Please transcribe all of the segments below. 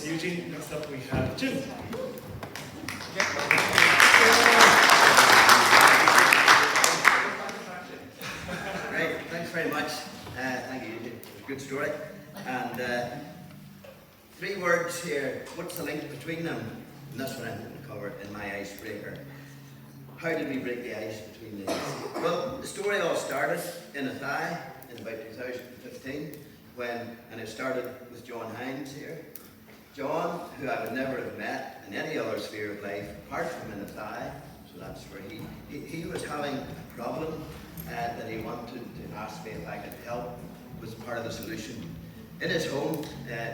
Eugene. Next up we have Jim. Great, thanks very much. Thank you, Eugene. It was a good story. And 3 words here. What's the link between them? And that's what I'm going to cover in my icebreaker. How did we break the ice between these? Well, the story all started in Athy in about 2015 and it started with John Hines here. John, who I would never have met in any other sphere of life apart from in Athy, so that's where he was having a problem that he wanted to ask me if I could help, was part of the solution. In his home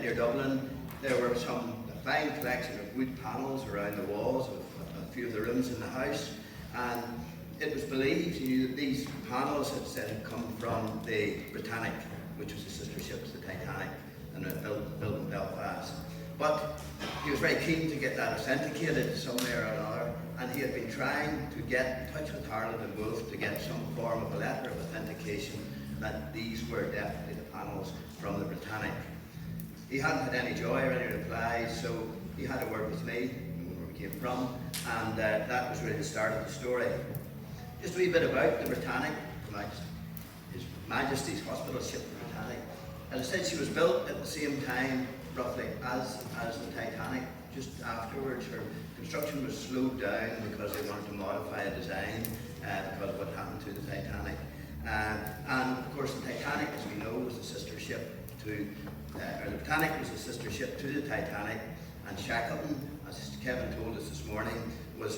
near Dublin, there were a fine collection of wood panels around the walls of a few of the rooms in the house, and it was believed, he knew that these panels had come from the Britannic, which was a sister ship to the Titanic, and built in Belfast. But he was very keen to get that authenticated some way or another, and he had been trying to get in touch with Harland and Wolff to get some form of a letter of authentication that these were definitely the panels from the Britannic. He hadn't had any joy or any replies, so he had a word with me, where we came from, and that was really the start of the story. Just a wee bit about the Britannic, His Majesty's Hospital ship, the Britannic. As I said, she was built at the same time, roughly, as the Titanic. Just afterwards, her construction was slowed down because they wanted to modify the design because of what happened to the Titanic. And of course, the Titanic, as we know, was the sister ship to, or the Britannic was the sister ship to the Titanic, and Shackleton, as Kevin told us this morning, was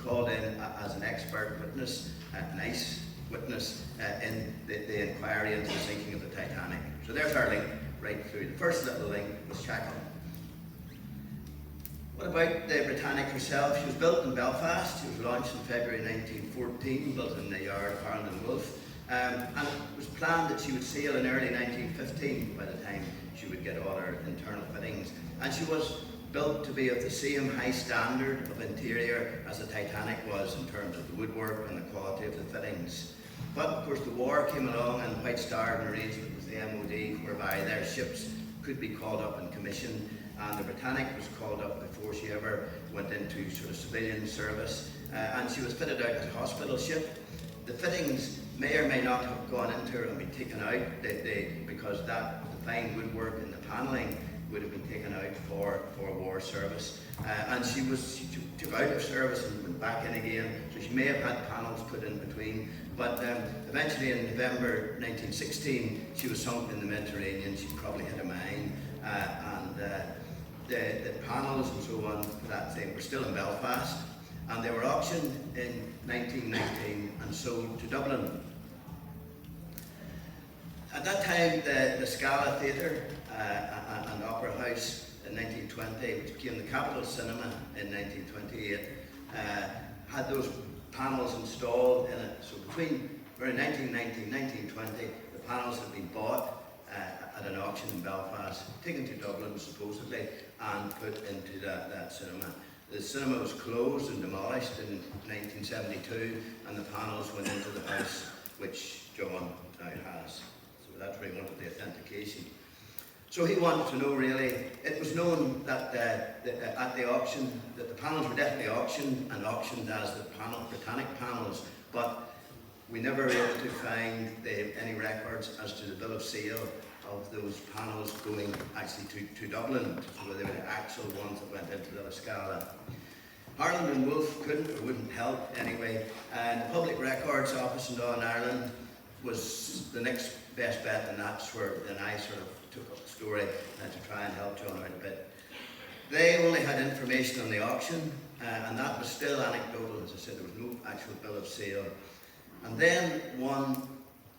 called in as an expert witness, an ice witness in the inquiry into the sinking of the Titanic. So there's our link right through. The first little link was Shackleton. What about the Britannic herself? She was built in Belfast. She was launched in February 1914, built in the yard of Harland and Wolff. And it was planned that she would sail in early 1915 by the time she would get all her internal fittings. And she was built to be of the same high standard of interior as the Titanic was in terms of the woodwork and the quality of the fittings. But of course the war came along, and White Star had an arrangement with the MOD whereby their ships could be called up and commissioned, and the Britannic was called up before she ever went into sort of civilian service, and she was fitted out as a hospital ship. The fittings may or may not have gone into her and been taken out because the fine woodwork and the panelling would have been taken out for war service, and she took out of service and went back in again, so she may have had panels put in between, but eventually in November 1916 she was sunk in the Mediterranean. She probably hit a mine, and the panels and so on for that thing were still in Belfast, and they were auctioned in 1919 and sold to Dublin. At that time, the Scala Theatre and Opera House in 1920, which became the Capitol Cinema in 1928, had those panels installed in it. So between 1919 and 1920, the panels had been bought at an auction in Belfast, taken to Dublin supposedly, and put into that cinema. The cinema was closed and demolished in 1972, and the panels went into the house which John now has. So that's where he wanted the authentication. So he wanted to know really, it was known that at the auction, that the panels were definitely auctioned as the Britannic panels, but we never were able to find any records as to the bill of sale of those panels going actually to Dublin, so they were the actual ones that went into the Scala. Harland and Wolff couldn't or wouldn't help anyway, and the Public Records Office in Northern Ireland was the next best bet, and that's where then I sort of took up the story to try and help John out a bit. They only had information on the auction, and that was still anecdotal. As I said, there was no actual bill of sale. And then one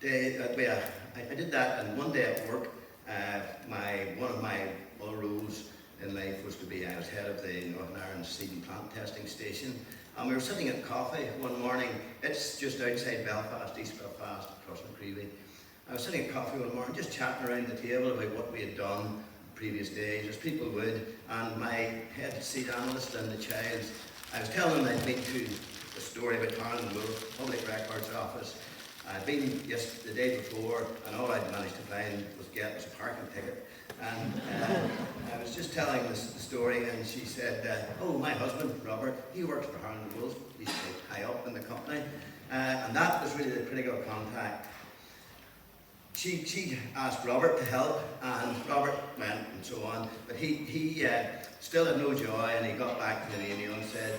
day, I did that, and one day at work, one of my other roles in life was to be, I was head of the Northern Ireland Seed and Plant Testing Station, and we were sitting at coffee one morning. It's just outside Belfast, East Belfast, across McCreevy. I was sitting at coffee one morning, just chatting around the table about what we had done previous days, as people would, and my head seed analyst and the Childs, I was telling them I'd been to the story about Harland and Wolff, Public Records Office. I'd been the day before, and all I'd managed to find was a parking ticket, And I was just telling the story, and she said, oh, my husband, Robert, he works for Harland Wolff. He's high up in the company. And that was really the critical contact. She asked Robert to help, and Robert went and so on, but he still had no joy, and he got back to the email and said,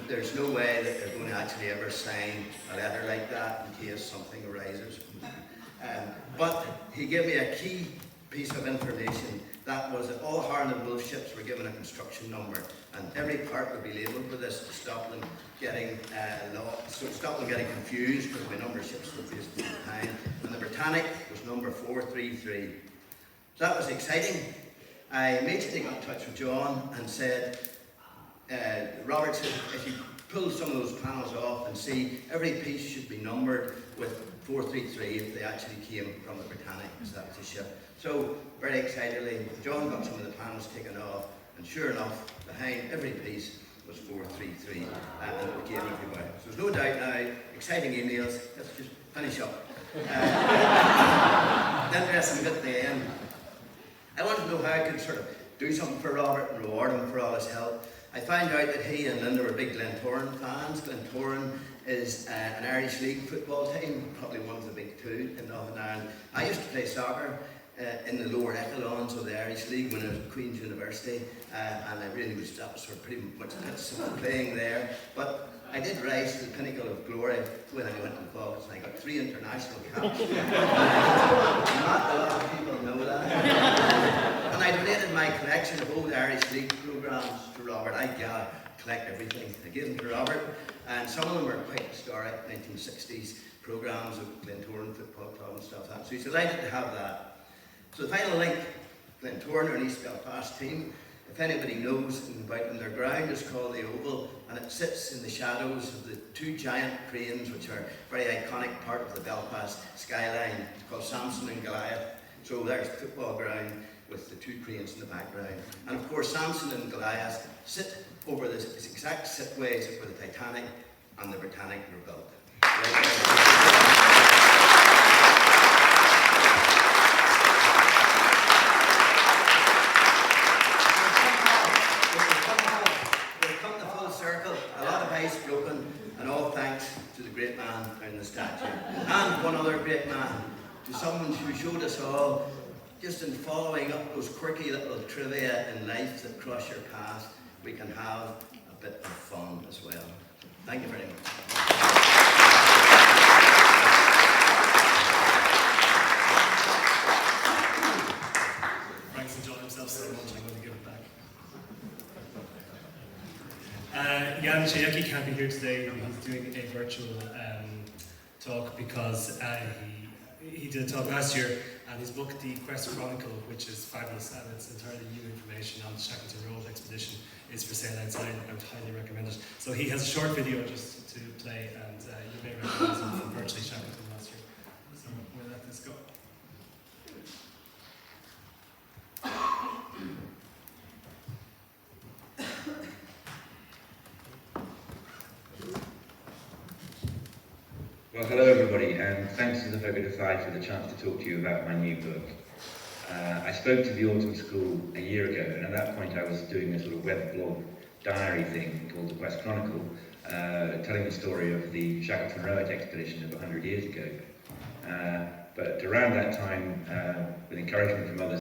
there's no way that they're going to actually ever sign a letter like that in case something arises. But he gave me a key piece of information. That was that all Harland Wolff ships were given a construction number, and every part would be labelled with this to stop them getting confused, because my number of ships were based at the time. And the Britannic was number 433. So that was exciting. I immediately got in touch with John and said, Robert said, if you pull some of those panels off and see, every piece should be numbered with 433 if they actually came from the Britannic, because that was a ship. So, very excitedly, John got some of the panels taken off, and sure enough, behind every piece was 433, and it came everywhere. So there's no doubt now, exciting emails. Let's just finish up. The interesting bit at the end. I wanted to know how I could sort of do something for Robert and reward him for all his help. I found out that he and Linda were big Glentoran fans. Glentoran is an Irish League football team, probably one of the big two in Northern Ireland. I used to play soccer in the lower echelons of the Irish League when I was at Queen's University, and I really was, that was sort of pretty much playing there. But I did rise to the pinnacle of glory when I went to the college, and I got 3 international caps. Not a lot of people know that. And I donated my collection of old Irish League programmes to Robert. I collect everything. I gave them to Robert, and some of them were quite historic, 1960s programmes of Glentoran Football Club and stuff like that. So he's delighted to have that. So the final link, Glentoran, or East Belfast team, if anybody knows about them, their ground is called the Oval, and it sits in the shadows of the 2 giant cranes, which are a very iconic part of the Belfast skyline. It's called Samson and Goliath. So there's the football ground with the 2 cranes in the background. And of course, Samson and Goliath sit over this exact sitways where the Titanic and the Britannic were built. Broken, and all thanks to the great man in the statue. And one other great man, to someone who showed us all, just in following up those quirky little trivia in life that cross your path, we can have a bit of fun as well. Thank you very much. Frank's enjoyed himself so much, I'm going to give it back. Jan Chayeki can't be here today. He's doing a virtual talk because he did a talk last year, and his book, The Quest Chronicle, which is fabulous, and it's entirely new information on the Shackleton Road expedition, is for sale outside. I would highly recommend it. So he has a short video just to play, and you may recognize him from virtually Shackleton last year. So we'll let this go. Well, hello everybody, and thanks to the Folk at Aside for the chance to talk to you about my new book. I spoke to the Autumn School a year ago, and at that point I was doing a sort of web blog diary thing called The Quest Chronicle, telling the story of the Shackleton Road expedition of 100 years ago. But around that time, with encouragement from others,